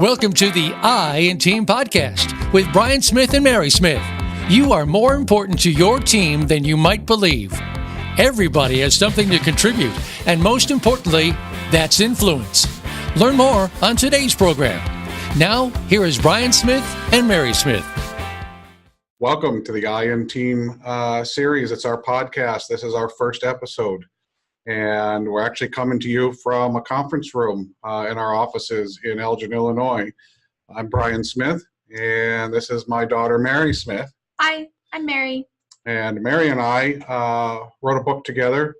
Welcome to the I in Team podcast with Brian Smith and Mary Smith. You are more important to your team than you might believe. Everybody has something to contribute, and most importantly, that's influence. Learn more on today's program. Now, here is Brian Smith and Mary Smith. Welcome to the I in Team series. It's our podcast. This is our first episode. And we're actually coming to you from a conference room in our offices in Elgin, Illinois. I'm Brian Smith, and this is my daughter, Mary Smith. Hi, I'm Mary. And Mary and I wrote a book together,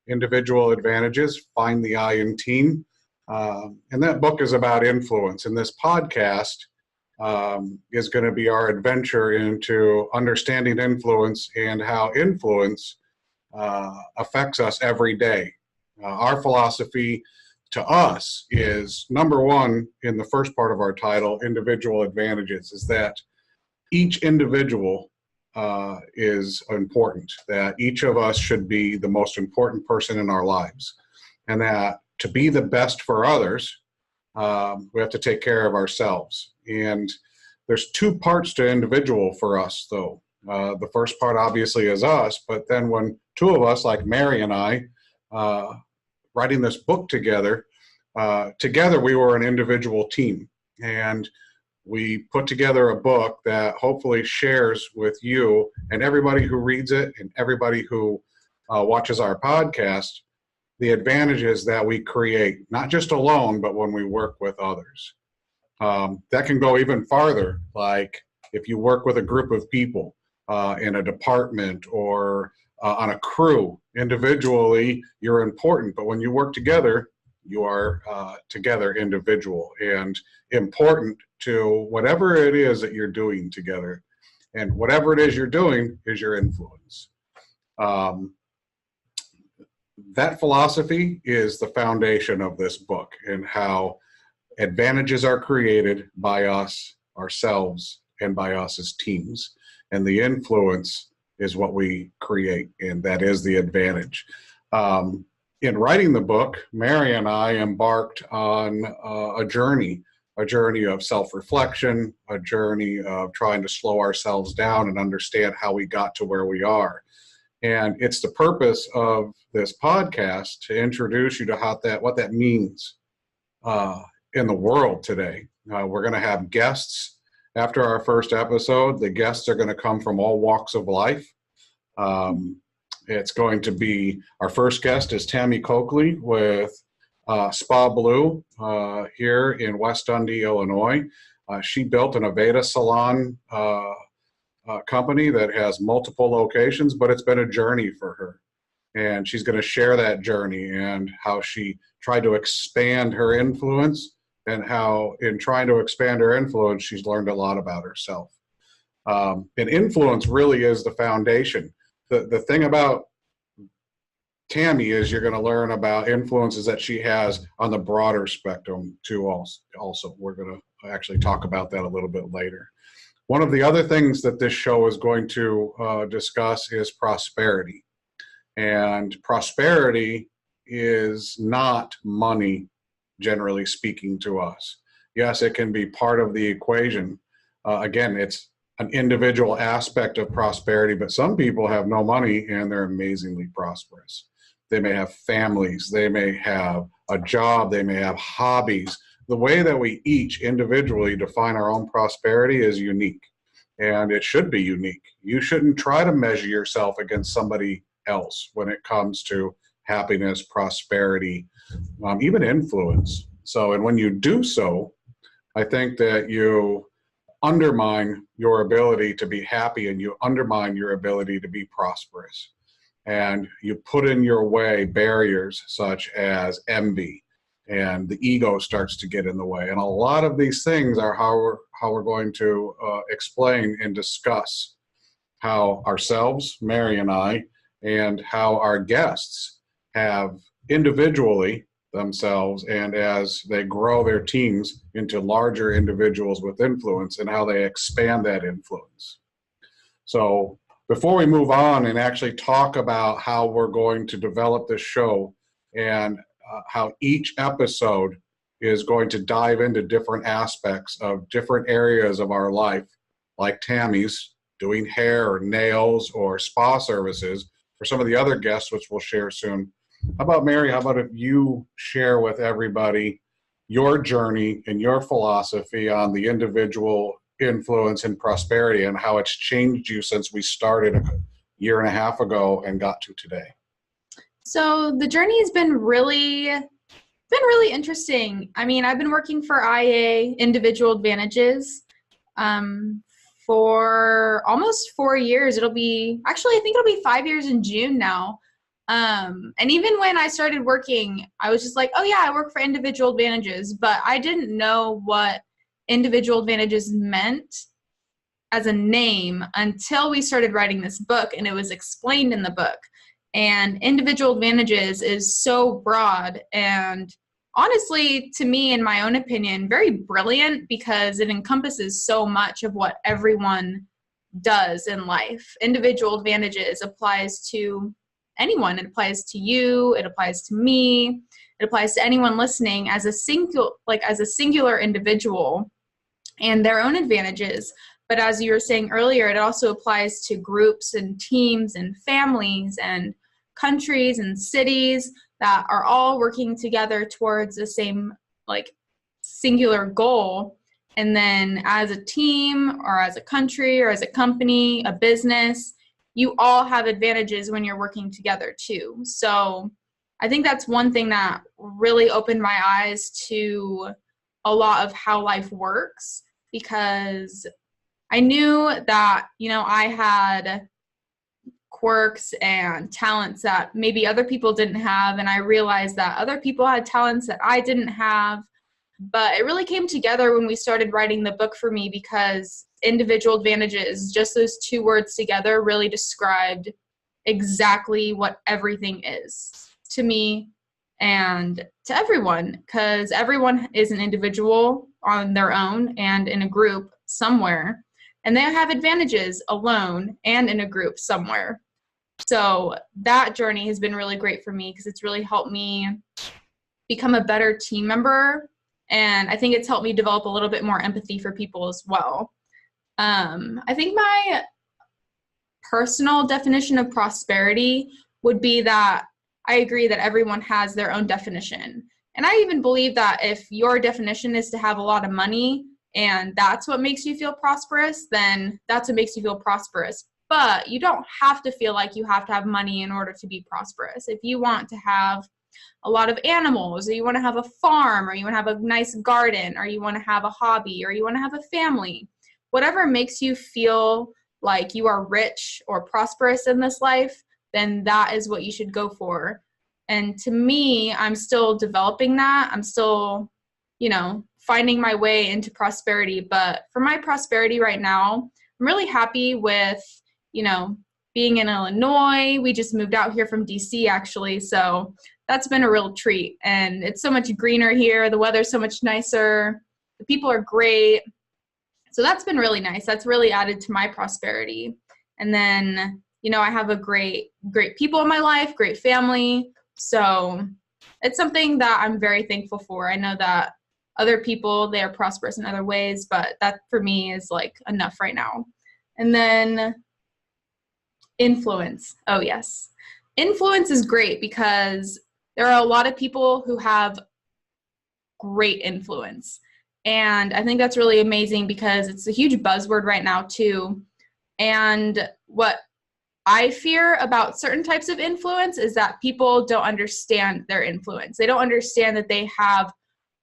Individual Advantages, Find the I in Team. And that book is about influence. And this podcast is going to be our adventure into understanding influence and how influence affects us every day. Our philosophy to us is, number one, in the first part of our title, individual advantages, is that each individual is important, that each of us should be the most important person in our lives, and that to be the best for others, we have to take care of ourselves. And there's two parts to individual for us, though. The first part obviously is us, but then when two of us, like Mary and I, writing this book together we were an individual team, and we put together a book that hopefully shares with you and everybody who reads it and everybody who watches our podcast the advantages that we create, not just alone, but when we work with others. That can go even farther, like if you work with a group of people, in a department or on a crew. Individually, you're important, but when you work together, you are together individual and important to whatever it is that you're doing together. And whatever it is you're doing is your influence. That philosophy is the foundation of this book, and how advantages are created by us, ourselves, and by us as teams. And the influence is what we create, and that is the advantage. In writing the book, Mary and I embarked on a journey of self-reflection, a journey of trying to slow ourselves down and understand how we got to where we are. And it's the purpose of this podcast to introduce you to what that means in the world today. We're going to have guests. After our first episode, the guests are going to come from all walks of life. It's going to be, our first guest is Tammy Coakley with Spa Blue here in West Dundee, Illinois. She built an Aveda salon company that has multiple locations, but it's been a journey for her. And she's going to share that journey and how she tried to expand her influence, and how in trying to expand her influence, she's learned a lot about herself. And influence really is the foundation. The thing about Tammy is you're going to learn about influences that she has on the broader spectrum too also. We're going to actually talk about that a little bit later. One of the other things that this show is going to discuss is prosperity. And prosperity is not money, generally speaking, to us. Yes, it can be part of the equation. Again, it's an individual aspect of prosperity, but some people have no money and they're amazingly prosperous. They may have families, they may have a job, they may have hobbies. The way that we each individually define our own prosperity is unique, and it should be unique. You shouldn't try to measure yourself against somebody else when it comes to happiness, prosperity, even influence. So, and when you do so, I think that you undermine your ability to be happy, and you undermine your ability to be prosperous. And you put in your way barriers such as envy, and the ego starts to get in the way. And a lot of these things are how we're going to explain and discuss how ourselves, Mary and I, and how our guests have individually themselves, and as they grow their teams into larger individuals with influence, and how they expand that influence. So before we move on and actually talk about how we're going to develop this show and how each episode is going to dive into different aspects of different areas of our life, like Tammy's, doing hair or nails or spa services, or some of the other guests, which we'll share soon. How about Mary? How about if you share with everybody your journey and your philosophy on the individual influence and prosperity and how it's changed you since we started a year and a half ago and got to today? So the journey has been really interesting. I mean, I've been working for IA, Individual Advantages, for almost 4 years. I think it'll be 5 years in June now. And even when I started working, I was just like, oh yeah, I work for Individual Advantages, but I didn't know what Individual Advantages meant as a name until we started writing this book, and it was explained in the book. And Individual Advantages is so broad and, honestly, to me, in my own opinion, very brilliant, because it encompasses so much of what everyone does in life. Individual Advantages applies to anyone. It applies to you. It applies to me. It applies to anyone listening as a singular individual and their own advantages. But as you were saying earlier, it also applies to groups and teams and families and countries and cities that are all working together towards the same singular goal. And then as a team or as a country or as a company, a business, you all have advantages when you're working together too. So I think that's one thing that really opened my eyes to a lot of how life works, because I knew that, I had quirks and talents that maybe other people didn't have, and I realized that other people had talents that I didn't have. But it really came together when we started writing the book for me, because Individual Advantages, just those two words together, really described exactly what everything is to me and to everyone, because everyone is an individual on their own and in a group somewhere, and they have advantages alone and in a group somewhere. So that journey has been really great for me, because it's really helped me become a better team member, and I think it's helped me develop a little bit more empathy for people as well. I think my personal definition of prosperity would be that I agree that everyone has their own definition. And I even believe that if your definition is to have a lot of money and that's what makes you feel prosperous, then that's what makes you feel prosperous. But you don't have to feel like you have to have money in order to be prosperous. If you want to have a lot of animals, or you want to have a farm, or you want to have a nice garden, or you want to have a hobby, or you want to have a family, whatever makes you feel like you are rich or prosperous in this life, then that is what you should go for. And to me, I'm still developing that. I'm still, finding my way into prosperity. But for my prosperity right now, I'm really happy with, being in Illinois. We just moved out here from DC, actually. So that's been a real treat. And it's so much greener here. The weather's so much nicer. The people are great. So that's been really nice. That's really added to my prosperity. And then, I have a great people in my life, great family. So it's something that I'm very thankful for. I know that other people, they are prosperous in other ways, but that for me is enough right now. And then influence. Oh yes. Influence is great, because there are a lot of people who have great influence. And I think that's really amazing, because it's a huge buzzword right now too. And what I fear about certain types of influence is that people don't understand their influence. They don't understand that they have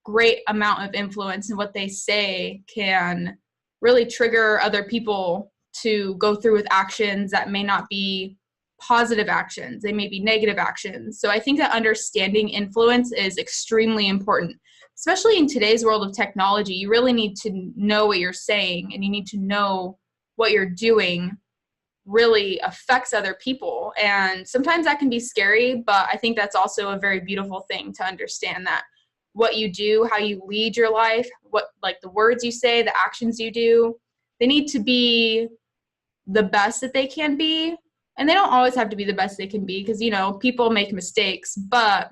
great amount of influence, and what they say can really trigger other people to go through with actions that may not be positive actions. They may be negative actions. So I think that understanding influence is extremely important, especially in today's world of technology. You really need to know what you're saying, and you need to know what you're doing really affects other people. And sometimes that can be scary, but I think that's also a very beautiful thing to understand, that what you do, how you lead your life, the words you say, the actions you do, they need to be the best that they can be. And they don't always have to be the best they can be, because, people make mistakes, but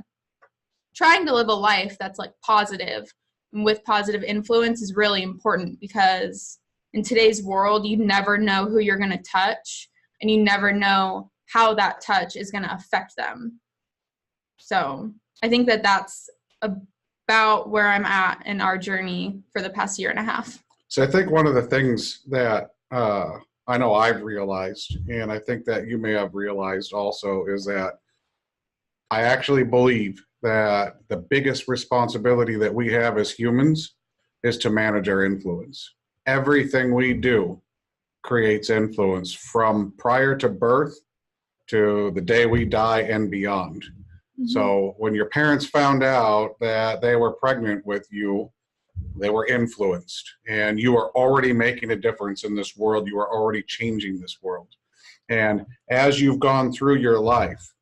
trying to live a life that's like positive and with positive influence is really important, because in today's world, you never know who you're going to touch, and you never know how that touch is going to affect them. So I think that that's about where I'm at in our journey for the past year and a half. So I think one of the things that I know I've realized, and I think that you may have realized also, is that I actually believe that the biggest responsibility that we have as humans is to manage our influence. Everything we do creates influence from prior to birth to the day we die and beyond. Mm-hmm. So when your parents found out that they were pregnant with you, they were influenced, and you are already making a difference in this world. You are already changing this world. And as you've gone through your life,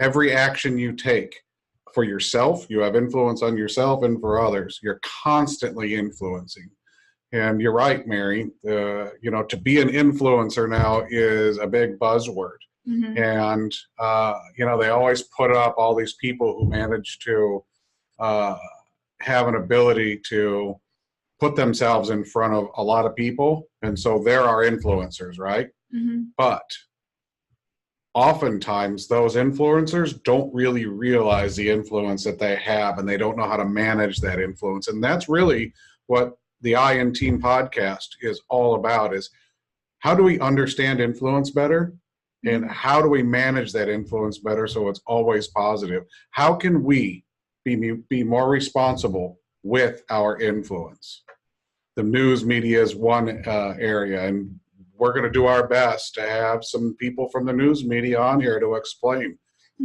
every action you take for yourself, you have influence on yourself, and for others, you're constantly influencing. And you're right, Mary, to be an influencer now is a big buzzword. Mm-hmm. And, they always put up all these people who manage to have an ability to put themselves in front of a lot of people. And so there are influencers, right? Mm-hmm. But oftentimes those influencers don't really realize the influence that they have, and they don't know how to manage that influence. And that's really what the I in Team podcast is all about, is how do we understand influence better, and how do we manage that influence better so it's always positive? How can we be more responsible with our influence? The news media is one area, and we're going to do our best to have some people from the news media on here to explain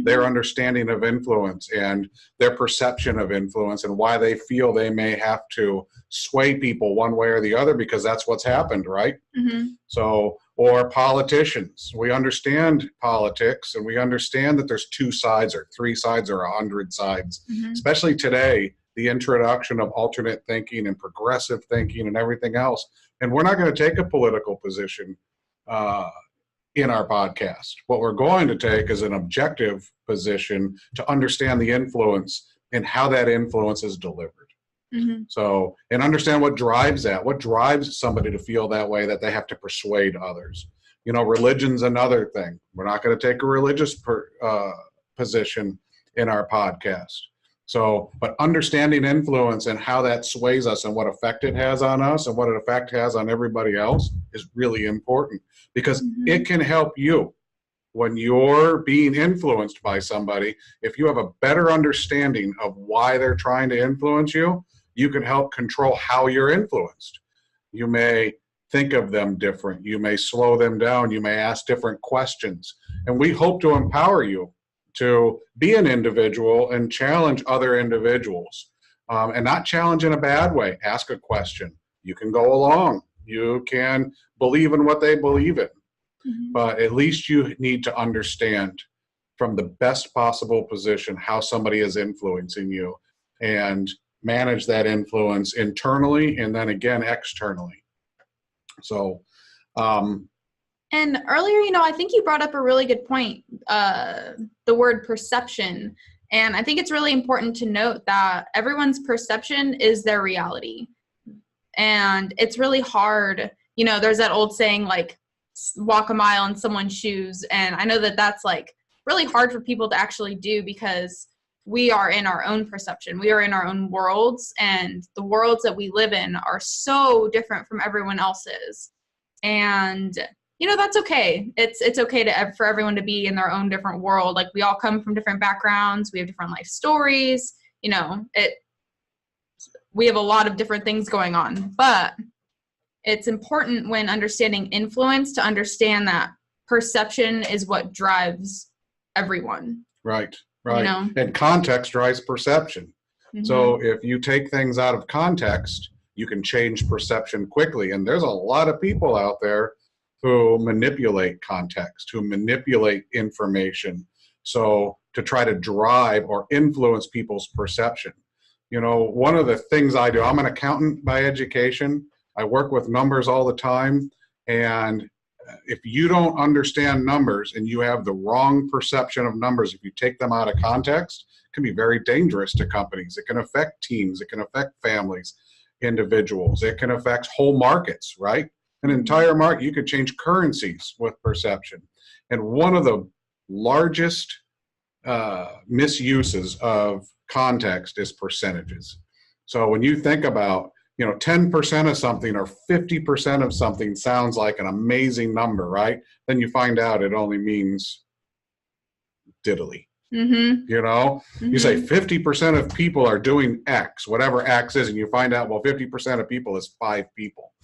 their understanding of influence and their perception of influence, and why they feel they may have to sway people one way or the other, because that's what's happened, right? Mm-hmm. So, or politicians. We understand politics, and we understand that there's 2 sides or 3 sides or 100 sides, especially today, the introduction of alternate thinking and progressive thinking and everything else. And we're not going to take a political position in our podcast. What we're going to take is an objective position to understand the influence and how that influence is delivered. Mm-hmm. So, and understand what drives that. What drives somebody to feel that way, that they have to persuade others. Religion's another thing. We're not going to take a religious position in our podcast. So, but understanding influence and how that sways us and what effect it has on us and what an effect has on everybody else is really important, because it can help you when you're being influenced by somebody. If you have a better understanding of why they're trying to influence you, you can help control how you're influenced. You may think of them different. You may slow them down. You may ask different questions. And we hope to empower you to be an individual and challenge other individuals, and not challenge in a bad way. Ask a question. You can go along. You can believe in what they believe in, but at least you need to understand from the best possible position how somebody is influencing you, and manage that influence internally and then again externally. So, and earlier, I think you brought up a really good point, the word perception. And I think it's really important to note that everyone's perception is their reality. And it's really hard. There's that old saying, like, walk a mile in someone's shoes. And I know that that's like really hard for people to actually do, because we are in our own perception. We are in our own worlds, and the worlds that we live in are so different from everyone else's. And that's okay. It's okay for everyone to be in their own different world. Like, we all come from different backgrounds. We have different life stories. We have a lot of different things going on. But it's important, when understanding influence, to understand that perception is what drives everyone. Right. And context drives perception. Mm-hmm. So if you take things out of context, you can change perception quickly. And there's a lot of people out there who manipulate context, who manipulate information, so to try to drive or influence people's perception. One of the things I do, I'm an accountant by education. I work with numbers all the time. And if you don't understand numbers and you have the wrong perception of numbers, if you take them out of context, can be very dangerous to companies. It can affect teams. It can affect families, individuals. It can affect whole markets, right? An entire market. You could change currencies with perception. And one of the largest misuses of context is percentages. So when you think about, 10% of something or 50% of something sounds like an amazing number, right? Then you find out it only means diddly. You say 50% of people are doing X, whatever X is, and you find out, well, 50% of people is 5 people,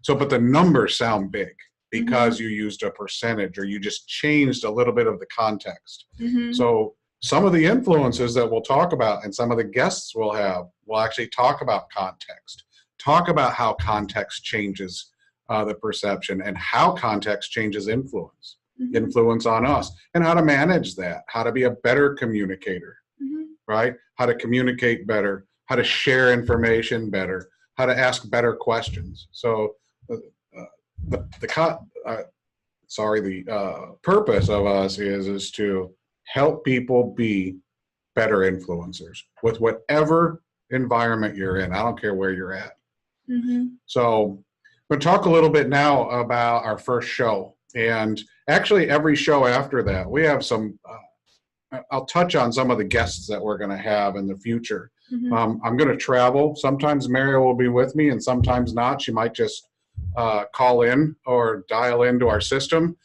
So, but the numbers sound big because you used a percentage or you just changed a little bit of the context. So some of the influences that we'll talk about and some of the guests we'll have will actually talk about context, talk about how context changes the perception and how context changes influence on us, and how to manage that, how to be a better communicator, right? How to communicate better, how to share information better, how to ask better questions. So the purpose of us is to help people be better influencers with whatever environment you're in. I don't care where you're at. So we'll talk a little bit now about our first show. And actually every show after that, we have some, I'll touch on some of the guests that we're going to have in the future. I'm going to travel. Sometimes Mary will be with me and sometimes not. She might just call in or dial into our system.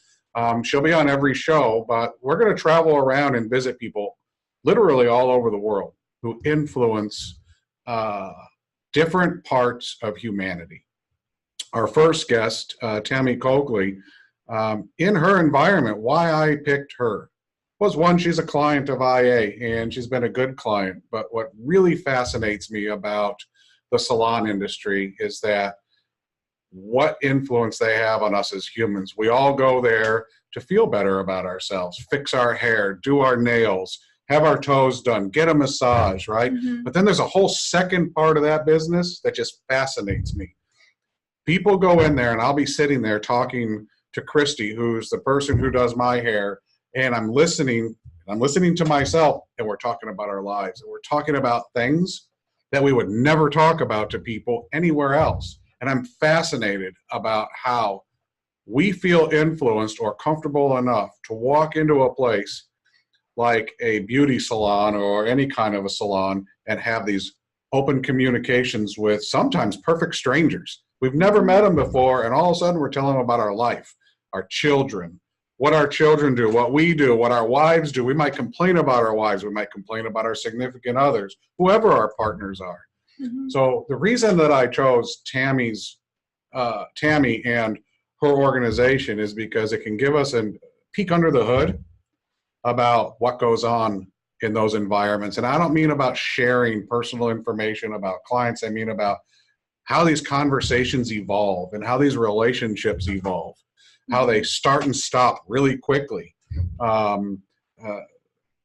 She'll be on every show, but we're going to travel around and visit people literally all over the world who influence different parts of humanity. Our first guest, Tammy Coakley, in her environment, why I picked her was, one, she's a client of IA and she's been a good client. But what really fascinates me about the salon industry is that what influence they have on us as humans. We all go there to feel better about ourselves, fix our hair, do our nails, have our toes done, get a massage, right? But then there's a whole second part of that business that just fascinates me. People go in there and I'll be sitting there talking to Christy, who's the person who does my hair, and I'm listening to myself, and we're talking about our lives, and we're talking about things that we would never talk about to people anywhere else. And I'm fascinated about how we feel influenced or comfortable enough to walk into a place like a beauty salon or any kind of a salon and have these open communications with sometimes perfect strangers. We've never met them before, and all of a sudden we're telling them about our life, our children, what our children do, what we do, what our wives do. We might complain about our wives. We might complain about our significant others, whoever our partners are. So the reason that I chose Tammy and her organization is because it can give us a peek under the hood about what goes on in those environments. And I don't mean about sharing personal information about clients. I mean about how these conversations evolve and how these relationships evolve, how they start and stop really quickly.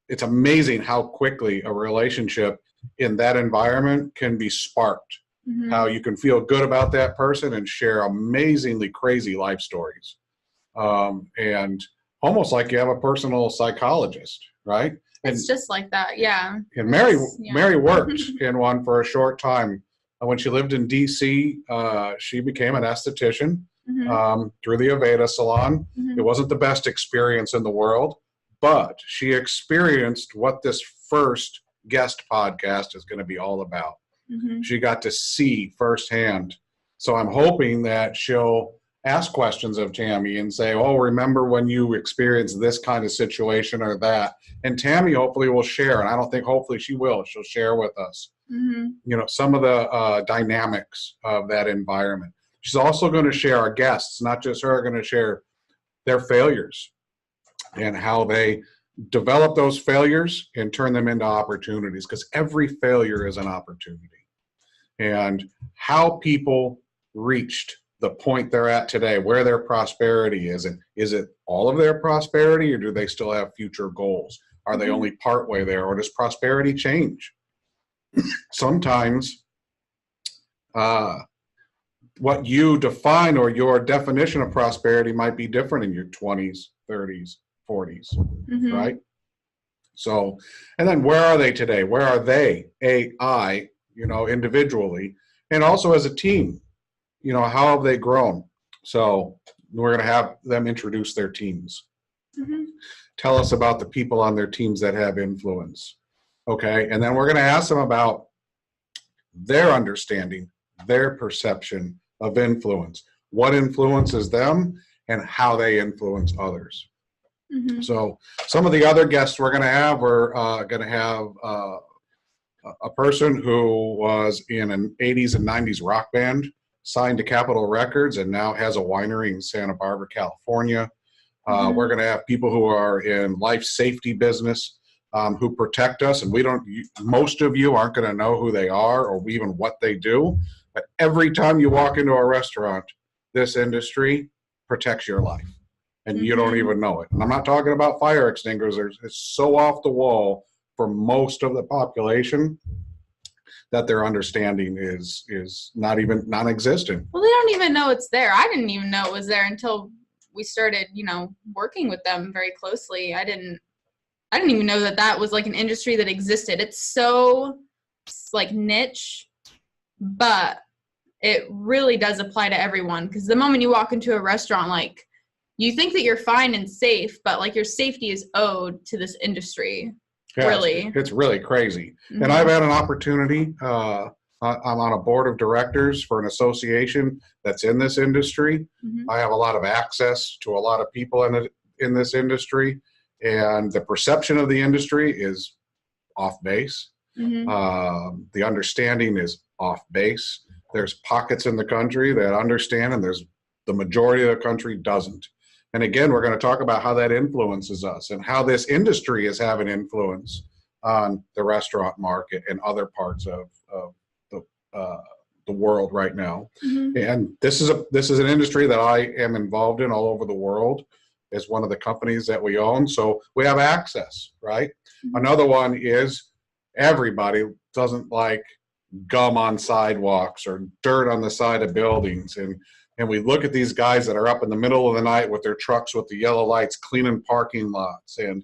It's amazing how quickly a relationship in that environment can be sparked, how you can feel good about that person and share amazingly crazy life stories. And almost like you have a personal psychologist, right? It's just like that, yeah. And Mary worked in one for a short time. When she lived in DC, she became an esthetician through the Aveda salon. It wasn't the best experience in the world, but she experienced what this first guest podcast is going to be all about. She got to see firsthand. So I'm hoping that she'll ask questions of Tammy and say, oh, remember when you experienced this kind of situation or that? And Tammy hopefully will share, and I don't think hopefully she will. She'll share with us, some of the dynamics of that environment. She's also going to share, our guests, not just her, are going to share their failures and how they develop those failures and turn them into opportunities, because every failure is an opportunity. And how people reached the point they're at today, where their prosperity is, and is it all of their prosperity, or do they still have future goals? Are they only partway there, or does prosperity change? Sometimes what you define or your definition of prosperity might be different in your 20s, 30s, 40s, right? So, and then where are they today? Where are they, AI, individually, and also as a team? How have they grown? So we're going to have them introduce their teams. Mm-hmm. Tell us about the people on their teams that have influence. Okay. And then we're going to ask them about their understanding, their perception of influence, what influences them and how they influence others. Mm-hmm. So some of the other guests we're going to have a person who was in an 80s and 90s rock band, signed to Capitol Records, and now has a winery in Santa Barbara, California. We're going to have people who are in life safety business, who protect us, and most of you aren't going to know who they are or even what they do. But every time you walk into a restaurant, this industry protects your life, and you don't even know it. And I'm not talking about fire extinguishers. It's so off the wall for most of the population that their understanding is not even non-existent. Well, they don't even know it's there. I didn't even know it was there until we started, working with them very closely. I didn't even know that was like an industry that existed. It's so like niche, but it really does apply to everyone, because the moment you walk into a restaurant, like, you think that you're fine and safe, but like your safety is owed to this industry. Yeah, really. It's really crazy. Mm-hmm. And I've had an opportunity, I'm on a board of directors for an association that's in this industry. Mm-hmm. I have a lot of access to a lot of people in this industry, and the perception of the industry is off base. Mm-hmm. The understanding is off base. There's pockets in the country that understand, and there's the majority of the country doesn't. And again, we're going to talk about how that influences us and how this industry is having influence on the restaurant market and other parts of the world right now. Mm-hmm. And this is an industry that I am involved in all over the world. It's one of the companies that we own, so we have access, right? Mm-hmm. Another one is everybody doesn't like gum on sidewalks or dirt on the side of buildings, and we look at these guys that are up in the middle of the night with their trucks with the yellow lights cleaning parking lots and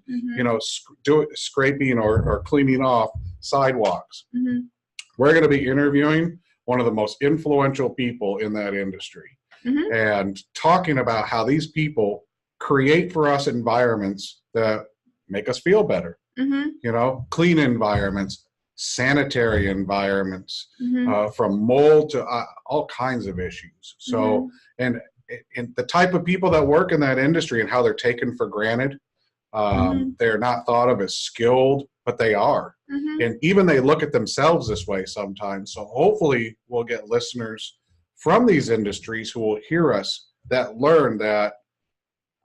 scraping or cleaning off sidewalks. Mm-hmm. We're going to be interviewing one of the most influential people in that industry, mm-hmm. and talking about how these people create for us environments that make us feel better. Mm-hmm. Clean environments, sanitary environments, mm-hmm. From mold to all kinds of issues. So, mm-hmm. and the type of people that work in that industry and how they're taken for granted, mm-hmm. they're not thought of as skilled, but they are. Mm-hmm. And even they look at themselves this way sometimes. So hopefully we'll get listeners from these industries who will hear us that learn that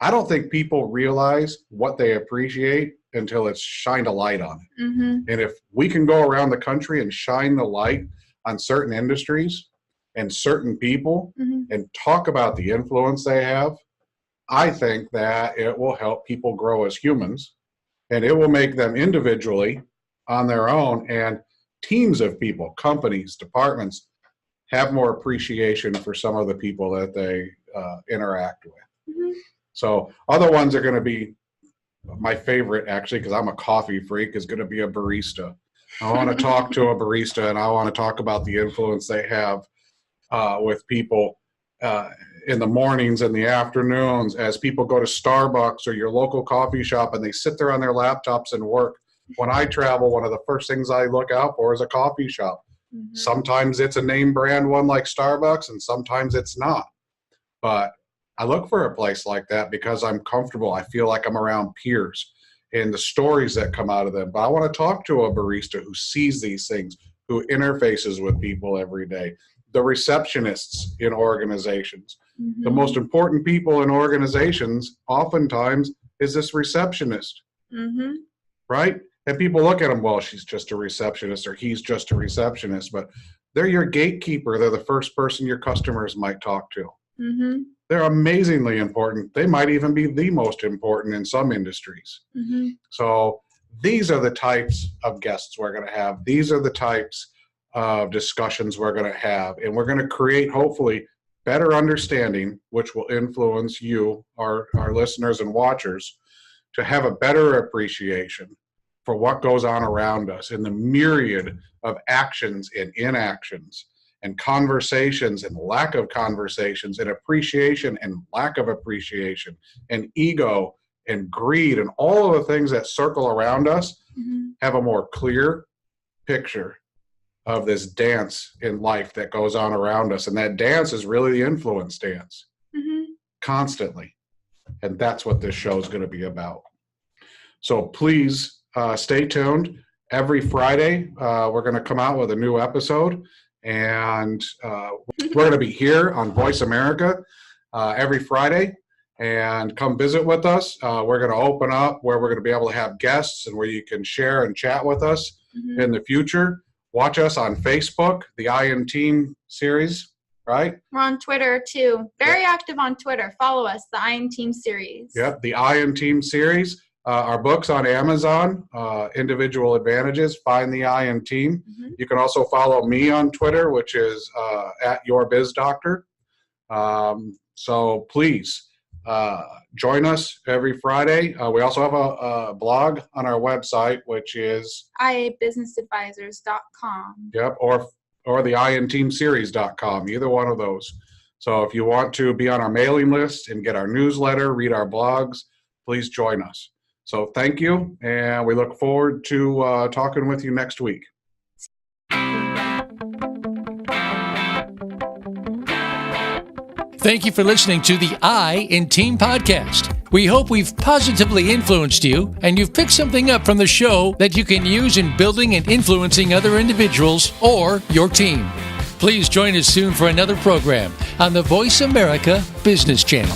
I don't think people realize what they appreciate until it's shined a light on it. Mm-hmm. And if we can go around the country and shine the light on certain industries and certain people, mm-hmm. and talk about the influence they have, I think that it will help people grow as humans, and it will make them individually on their own and teams of people, companies, departments, have more appreciation for some of the people that they interact with. Mm-hmm. So other ones are going to be, my favorite, actually, because I'm a coffee freak, is going to be a barista. I want to talk to a barista, and I want to talk about the influence they have with people in the mornings and the afternoons as people go to Starbucks or your local coffee shop and they sit there on their laptops and work. When I travel, one of the first things I look out for is a coffee shop. Mm-hmm. Sometimes it's a name brand one like Starbucks, and sometimes it's not. But I look for a place like that because I'm comfortable. I feel like I'm around peers and the stories that come out of them. But I want to talk to a barista who sees these things, who interfaces with people every day. The receptionists in organizations. Mm-hmm. The most important people in organizations oftentimes is this receptionist, mm-hmm. right? And people look at them, well, she's just a receptionist or he's just a receptionist, but they're your gatekeeper. They're the first person your customers might talk to. Mm-hmm. They're amazingly important. They might even be the most important in some industries. Mm-hmm. So these are the types of guests we're going to have. These are the types of discussions we're going to have. And we're going to create, hopefully, better understanding, which will influence you, our listeners and watchers, to have a better appreciation for what goes on around us in the myriad of actions and inactions and conversations and lack of conversations and appreciation and lack of appreciation and ego and greed and all of the things that circle around us, have a more clear picture of this dance in life that goes on around us. And that dance is really the influence dance, constantly. And that's what this show is going to be about. So please stay tuned. Every Friday, we're going to come out with a new episode. And we're going to be here on Voice America every Friday. And come visit with us. We're going to open up where we're going to be able to have guests and where you can share and chat with us in the future. Watch us on Facebook, the I Am Team series, right? We're on Twitter too. Very active on Twitter. Follow us, the I Am Team series. Yep, the I Am Team series. Our books on Amazon, Individual Advantages, Find the I Am Team. You can also follow me on Twitter, which is at YourBizDoctor. So please join us every Friday. We also have a blog on our website, which is iabusinessadvisors.com. Yep, or the IamTeamSeries.com, either one of those. So if you want to be on our mailing list and get our newsletter, read our blogs, please join us. So thank you, and we look forward to talking with you next week. Thank you for listening to the I in Team podcast. We hope we've positively influenced you and you've picked something up from the show that you can use in building and influencing other individuals or your team. Please join us soon for another program on the Voice America Business Channel.